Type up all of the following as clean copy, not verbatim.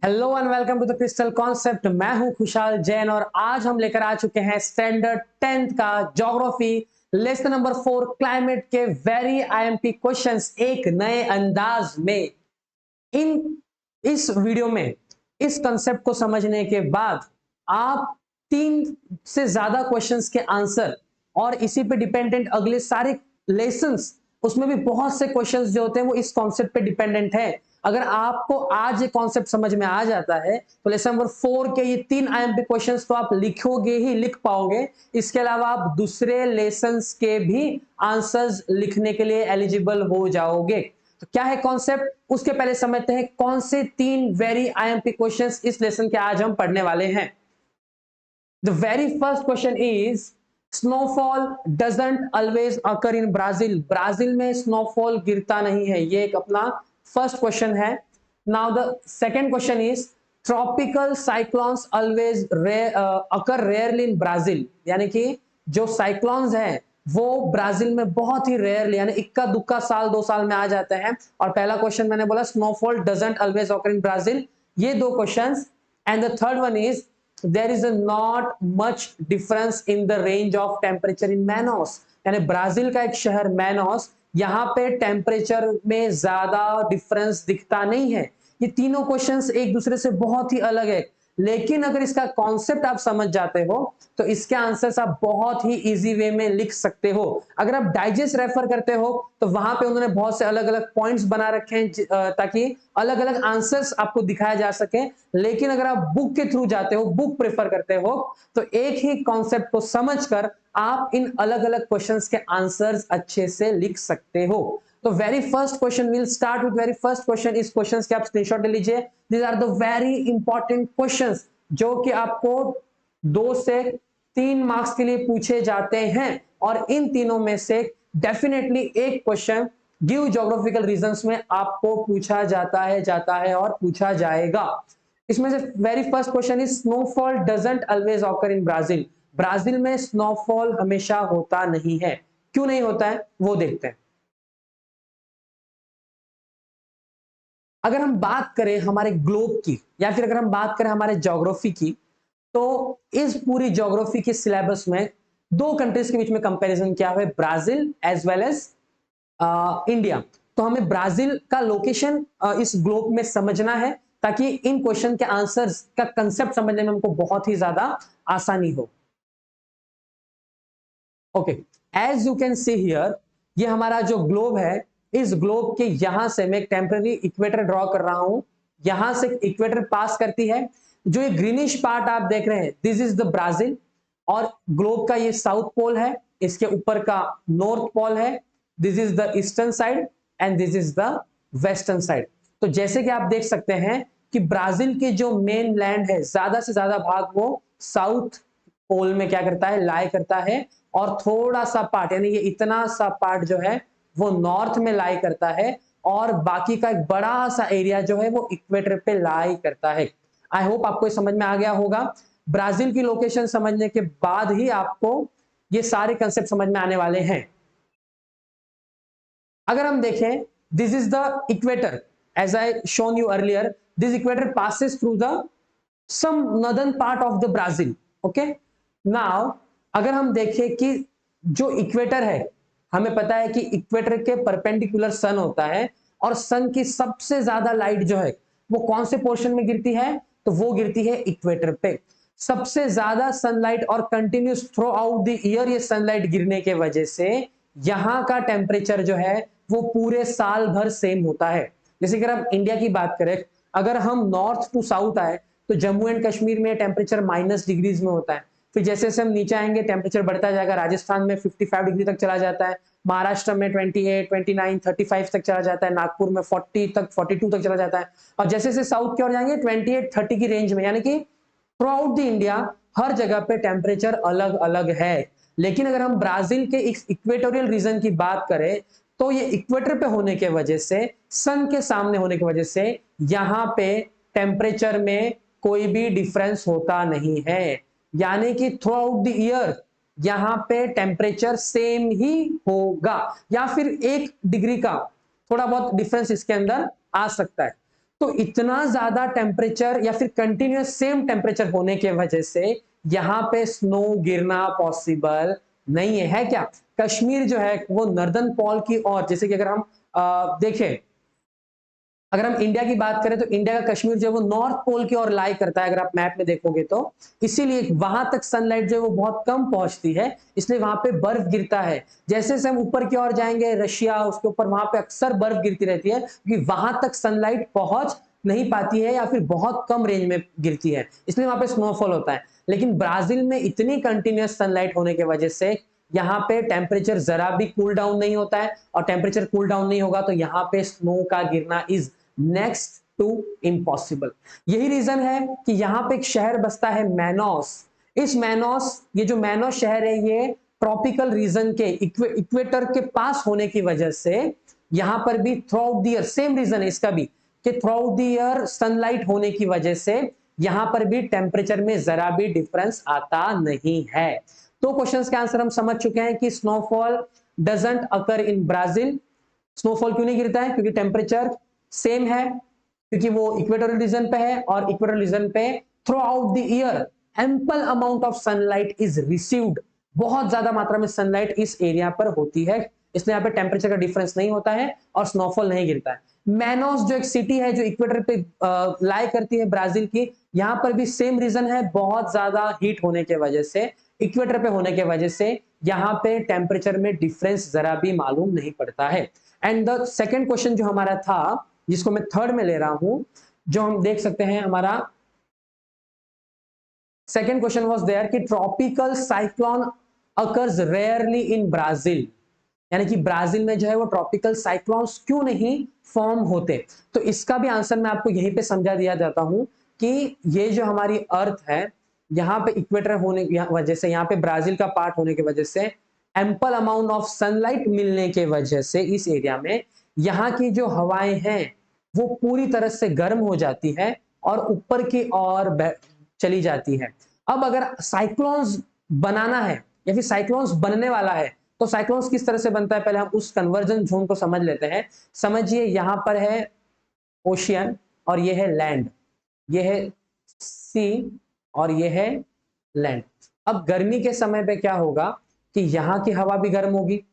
Hello and welcome to the crystal concept. मैं हूं खुशहाल जैन और आज हम लेकर आ चुके हैं स्टैंडर्ड 10th का ज्योग्राफी लेसन नंबर 4 क्लाइमेट के वेरी आईएमपी क्वेश्चंस एक नए अंदाज में। इन इस वीडियो में इस कंसेप्ट को समझने के बाद आप 3 से ज्यादा क्वेश्चंस के आंसर और इसी पे डिपेंडेंट अगले सारे लेसन्स, उसमें भी बहुत से क्वेश्चंस जो होते हैं वो इस कॉन्सेप्ट पे डिपेंडेंट है। अगर आपको आज ये कॉन्सेप्ट समझ में आ जाता है तो लेसन नंबर 4 के ये 3 आईएमपी क्वेश्चंस तो आप लिखोगे ही लिख पाओगे। इसके अलावा आप दूसरे लेसन्स के भी आंसर्स लिखने के लिए एलिजिबल हो जाओगे। तो क्या है कॉन्सेप्ट, उसके पहले समझते हैं कौन से 3 वेरी आईएमपी क्वेश्चंस इस लेसन के आज हम पढ़ने वाले हैं। The very first question is snowfall doesn't always occur in Brazil. Brazil में स्नोफॉल गिरता नहीं है, ये एक अपना फर्स्ट क्वेश्चन है। Now the second question is tropical cyclones always occur rarely in Brazil. यानी कि जो साइक्लोन्स हैं वो ब्राजील में बहुत ही रेयरली यानी इक्का दुक्का साल 2 साल में आ जाते हैं। और पहला क्वेश्चन मैंने बोला snowfall doesn't always occur in Brazil, ये 2 questions. And the third one is there is a not much difference in the range of temperature in Manaus। यानी ब्राजील का एक शहर मैनोस, यहाँ पे टेम्परेचर में ज्यादा डिफरेंस दिखता नहीं है। ये तीनों क्वेश्चंस एक दूसरे से बहुत ही अलग है, लेकिन अगर इसका कॉन्सेप्ट आप समझ जाते हो तो इसके आंसर्स आप बहुत ही इजी वे में लिख सकते हो। अगर आप डाइजेस्ट रेफर करते हो तो वहां पे उन्होंने बहुत से अलग अलग पॉइंट्स बना रखे हैं ताकि अलग अलग आंसर्स आपको दिखाया जा सके। लेकिन अगर आप बुक के थ्रू जाते हो, बुक प्रेफर करते हो, तो एक ही कॉन्सेप्ट को समझकर आप इन अलग अलग क्वेश्चंस के आंसर्स अच्छे से लिख सकते हो। तो very first question, will start with very first question. इस क्वेश्चंस के आप स्क्रीनशॉट ले लीजिए। These are the very important questions जो कि आपको 2 से 3 मार्क्स के लिए पूछे जाते हैं। और इन तीनों में से डेफिनेटली एक क्वेश्चन गिव ज्योग्राफिकल रीजंस में आपको पूछा जाता है और पूछा जाएगा। इसमें से very first question is snowfall doesn't always occur in Brazil. Brazil में स्नोफॉल हमेशा होता नहीं है। क्यों नहीं होता है वो देखते हैं। अगर हम बात करें हमारे ग्लोब की या फिर अगर हम बात करें हमारे ज्योग्राफी की, तो इस पूरी ज्योग्राफी के सिलेबस में 2 कंट्रीज के बीच में कंपैरिजन किया हुआ है, Brazil as well as India. तो हमें ब्राजील का लोकेशन इस ग्लोब में समझना है ताकि इन क्वेश्चन के आंसर्स का कंसेप्ट समझने में हमको बहुत ही ज्यादा आसानी हो। Okay, as you can see here, ये हमारा जो ग्लोब है, इस ग्लोब के यहां से मैं एक टेम्पररी इक्वेटर ड्रॉ कर रहा हूं। यहां से इक्वेटर पास करती है। जो ये ग्रीनिश पार्ट आप देख रहे हैं, दिस इज द ब्राजील। और ग्लोब का ये साउथ पोल है, इसके ऊपर का नॉर्थ पोल है। This is the eastern side and this is the western side. तो जैसे कि आप देख सकते हैं कि ब्राजील के जो मेन लैंड है, ज्यादा से ज्यादा भाग वो साउथ पोल में क्या करता है, लाई करता है। और थोड़ा सा पार्ट यानी ये इतना सा पार्ट जो है वो नॉर्थ में लाई करता है। और बाकी का एक बड़ा सा एरिया जो है वो इक्वेटर पे लाई करता है। आई होप आपको समझ में आ गया होगा। ब्राजील की लोकेशन समझने के बाद ही आपको ये सारे कंसेप्ट समझ में आने वाले हैं। अगर हम देखें, this is the equator as I shown you earlier. This equator passes through the some northern part of the Brazil. Okay, now अगर हम देखें कि जो इक्वेटर है, हमें पता है कि इक्वेटर के परपेंडिकुलर सन होता है और सन की सबसे ज्यादा लाइट जो है वो कौन से पोर्शन में गिरती है, तो वो गिरती है इक्वेटर पे। सबसे ज्यादा सनलाइट और continuous through out the year ये सनलाइट गिरने के वजह से यहां का टेम्परेचर जो है वो पूरे साल भर सेम होता है। जैसे कि अगर हम इंडिया की बात करें, अगर हम नॉर्थ टू साउथ आए तो जम्मू एंड कश्मीर में टेम्परेचर -डिग्रीज में होता है। फिर जैसे जैसे हम नीचे आएंगे टेम्परेचर बढ़ता जाएगा, राजस्थान में 55 डिग्री तक चला जाता है, महाराष्ट्र में 28, 29, 35 तक चला जाता है, नागपुर में 40 तक 42 तक चला जाता है। और जैसे जैसे साउथ की ओर जाएंगे 28, 30 की रेंज में। यानी कि थ्रू आउट द इंडिया हर जगह पे टेम्परेचर अलग अलग है। लेकिन अगर हम ब्राजील के इक्वेटोरियल रीजन की बात करें तो ये इक्वेटर पे होने के वजह से, सन के सामने होने की वजह से यहां पे टेम्परेचर में कोई भी डिफरेंस होता नहीं है। यानी कि थ्रू आउट द ईयर यहां पे टेम्परेचर सेम ही होगा, या फिर 1 डिग्री का थोड़ा बहुत डिफरेंस इसके अंदर आ सकता है। तो इतना ज्यादा टेम्परेचर या फिर कंटिन्यूस सेम टेम्परेचर होने के वजह से यहाँ पे स्नो गिरना पॉसिबल नहीं है क्या? कश्मीर जो है वो नॉर्दर्न पॉल की ओर, जैसे कि अगर हम देखें, अगर हम इंडिया की बात करें तो इंडिया का कश्मीर जो है वो नॉर्थ पोल की ओर लाई करता है, अगर आप मैप में देखोगे तो। इसीलिए वहां तक सनलाइट जो है वो बहुत कम पहुंचती है, इसलिए वहां पे बर्फ गिरता है। जैसे जैसे हम ऊपर की ओर जाएंगे रशिया, उसके ऊपर वहां पे अक्सर बर्फ गिरती रहती है, क्योंकि वहां तक सनलाइट पहुंच नहीं पाती है या फिर बहुत कम रेंज में गिरती है, इसलिए वहां पे स्नोफॉल होता है। लेकिन ब्राजील में इतनी कंटिन्यूस सनलाइट होने की वजह से यहाँ पे टेम्परेचर जरा भी कूल डाउन नहीं होता है, और टेम्परेचर कूल डाउन नहीं होगा तो यहाँ पे स्नो का गिरना इज नेक्स्ट टू इम्पॉसिबल। यही रीजन है कि यहां पे एक शहर बसता है मैनोस। इस मैनोस, ये जो मैनोस शहर है, ये ट्रॉपिकल रीजन के इक्वेटर के पास होने की वजह से यहां पर भी throughout the year, same reason है इसका भी, कि throughout the year sunlight होने की वजह से यहां पर भी टेम्परेचर में जरा भी डिफरेंस आता नहीं है। तो क्वेश्चंस के आंसर हम समझ चुके हैं कि snowfall doesn't occur in Brazil. Snowfall क्यों नहीं गिरता है? क्योंकि टेम्परेचर सेम है, क्योंकि वो इक्वेटोरियल रीजन पे है, और इक्वेटोरियल रीजन पे through out the year ample amount of sunlight is received. बहुत ज्यादा मात्रा में सनलाइट इस एरिया पर होती है, इसलिए यहाँ पे टेम्परेचर का डिफरेंस नहीं होता है और स्नोफॉल नहीं गिरता है। मैनोस जो एक सिटी है जो इक्वेटर पे लाई करती है ब्राजील की, यहाँ पर भी सेम रीजन है, बहुत ज्यादा हीट होने के वजह से, इक्वेटर पे होने के वजह से यहाँ पे टेम्परेचर में डिफरेंस जरा भी मालूम नहीं पड़ता है। एंड द सेकेंड क्वेश्चन जो हमारा था, जिसको मैं थर्ड में ले रहा हूं, जो हम देख सकते हैं, हमारा सेकेंड क्वेश्चन वाज देयर कि tropical cyclone occurs rarely in Brazil, यानी कि ब्राजील में जो है वो ट्रॉपिकल साइक्लोन्स क्यों नहीं फॉर्म होते। तो इसका भी आंसर मैं आपको यहीं पे समझा दिया जाता हूं कि ये जो हमारी अर्थ है, यहाँ पे इक्वेटर होने की वजह से, यहाँ पे ब्राजील का पार्ट होने की वजह से, एम्पल अमाउंट ऑफ सनलाइट मिलने के वजह से इस एरिया में यहाँ की जो हवाएं हैं वो पूरी तरह से गर्म हो जाती है और ऊपर की ओर चली जाती है। अब अगर साइक्लोन्स बनाना है या फिर साइक्लोन्स बनने वाला है, तो साइक्लोन्स किस तरह से बनता है, पहले हम उस कन्वर्जन जोन को समझ लेते हैं। समझिए, यहां पर है ओशियन और ये है लैंड, ये है सी और ये है लैंड। अब गर्मी के समय पे क्या होगा कि यहाँ की हवा भी गर्म होगी,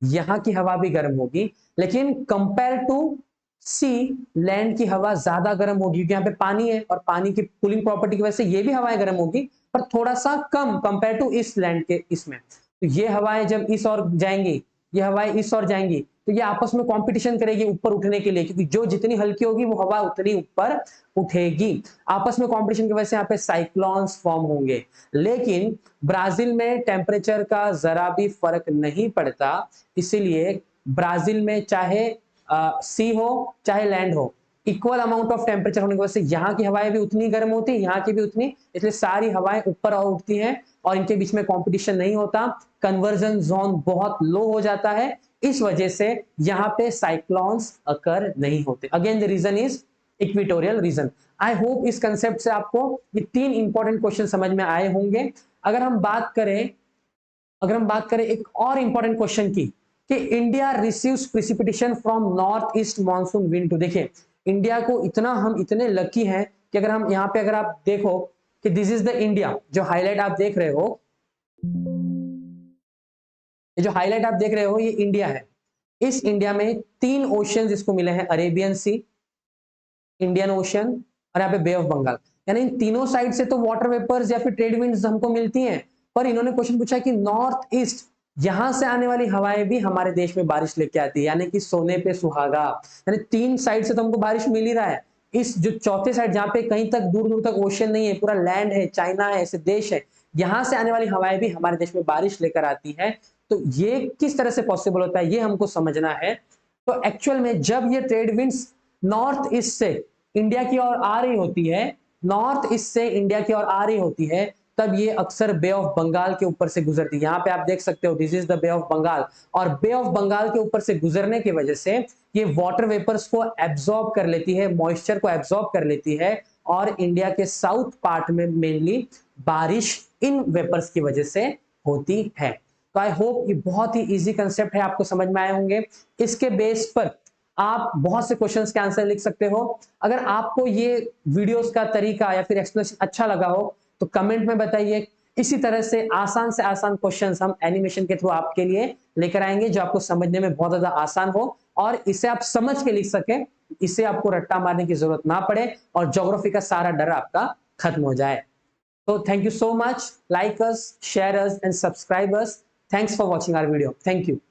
यहाँ की हवा भी गर्म होगी, लेकिन कंपेयर टू सी, लैंड की हवा ज्यादा गर्म होगी, क्योंकि यहाँ पे पानी है और पानी की कूलिंग प्रॉपर्टी की वजह से ये भी हवाएं गर्म होगी, पर थोड़ा सा कम कंपेयर टू इस लैंड के इसमें। तो ये हवाएं जब इस ओर जाएंगी, ये हवाएं इस ओर जाएंगी, तो ये आपस में कंपटीशन करेगी ऊपर उठने के लिए, क्योंकि जो जितनी हल्की होगी वो हवा उतनी ऊपर उठेगी। आपस में कंपटीशन की वजह से यहाँ पे साइक्लोन्स फॉर्म होंगे। लेकिन ब्राजील में टेम्परेचर का जरा भी फर्क नहीं पड़ता, इसीलिए ब्राजील में चाहे सी हो चाहे लैंड हो, इक्वल अमाउंट ऑफ टेम्परेचर होने की वजह से यहाँ की हवाएं भी उतनी गर्म होती है, यहाँ की भी उतनी, इसलिए सारी हवाएं ऊपर और उठती हैं और इनके बीच में कंपटीशन नहीं होता, कन्वर्जन जोन बहुत लो हो जाता है, इस वजह से यहाँ पे साइक्लोन्स अकर नहीं होते। Again the reason is equatorial region. I hope इस कंसेप्ट से आपको ये तीन इंपॉर्टेंट क्वेश्चन समझ में आए होंगे। अगर हम बात करें एक और इंपॉर्टेंट क्वेश्चन की, कि India receives precipitation from north east monsoon wind too. देखिए, इंडिया को हम इतने लकी हैं कि अगर हम यहाँ पे अगर आप देखो कि दिस इज द इंडिया, जो हाईलाइट आप देख रहे हो, ये जो हाईलाइट आप देख रहे हो ये इंडिया है। इस इंडिया में तीन ओशियंस इसको मिले हैं, अरेबियन सी, इंडियन ओशियन और यहाँ पे बे ऑफ बंगाल, यानी इन तीनों साइड से तो वाटर वेपर्स या फिर ट्रेड विंड्स हमको मिलती हैं। पर इन्होंने क्वेश्चन पूछा कि नॉर्थ ईस्ट, यहां से आने वाली हवाएं भी हमारे देश में बारिश लेके आती है, यानी कि सोने पे सुहागा, यानी तीन साइड से तो हमको बारिश मिल ही रहा है। इस जो चौथे साइड जहां पे कहीं तक दूर दूर तक ओशियन नहीं है, पूरा लैंड है, चाइना है, ऐसे देश है, यहां से आने वाली हवाएं भी हमारे देश में बारिश लेकर आती है। तो ये किस तरह से पॉसिबल होता है, ये हमको समझना है। तो एक्चुअल में जब ये ट्रेड विंड्स नॉर्थ ईस्ट से इंडिया की ओर आ रही होती है, नॉर्थ ईस्ट से इंडिया की ओर आ रही होती है, तब ये अक्सर बे ऑफ बंगाल के ऊपर से गुजरती है। यहाँ पे आप देख सकते हो, this is the bay of Bengal, और बे ऑफ बंगाल के ऊपर से गुजरने की वजह से ये वाटर वेपर्स को एब्जॉर्ब कर लेती है, मॉइस्चर को एब्जॉर्ब कर लेती है, और इंडिया के साउथ पार्ट में मेनली बारिश इन वेपर्स की वजह से होती है। तो आई होप ये बहुत ही इजी कंसेप्ट है, आपको समझ में आए होंगे। इसके बेस पर आप बहुत से क्वेश्चंस के आंसर लिख सकते हो। अगर आपको ये वीडियोस का तरीका या फिर एक्सप्लेनेशन अच्छा लगा हो तो कमेंट में बताइए। इसी तरह से आसान क्वेश्चंस हम एनिमेशन के थ्रू आपके लिए लेकर आएंगे जो आपको समझने में बहुत ज्यादा आसान हो और इसे आप समझ के लिख सके, इसे आपको रट्टा मारने की जरूरत ना पड़े और ज्योग्राफी का सारा डर आपका खत्म हो जाए। तो thank you so much. Like us, share us, and subscribe us. Thanks for watching our video. Thank you.